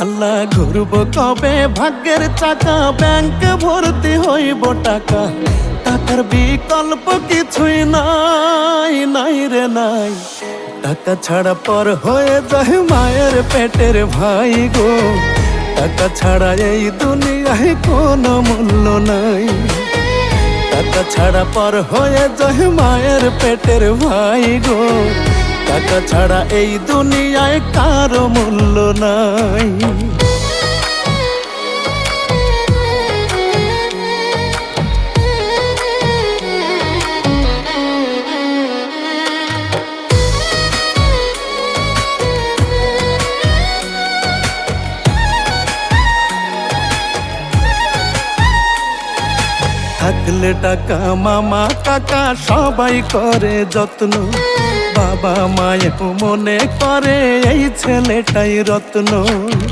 পাল্লা ঘুরবো কবে, ভাগ্যের চাকা ব্যাংকে ভর্তি হইব টাকা। টাকার বিকল্প কিছুই নাই, নাই রে নাই। টাকা ছাড়া পর হয়ে যায় মায়ের পেটের ভাই গো। টাকা ছাড়া এই দুনিয়ায় কোনো মূল্য নাই। টাকা ছাড়া পর হয়ে যায় মায়ের পেটের ভাই গো। টাকা ছাড়া এই দুনিয়ায় কারো মূল্য নাই। থাকলে টাকা মামা কাকা সবাই করে যত্ন। বাবা মায়ের মনে করে এই ছেলেটাই রত্ন।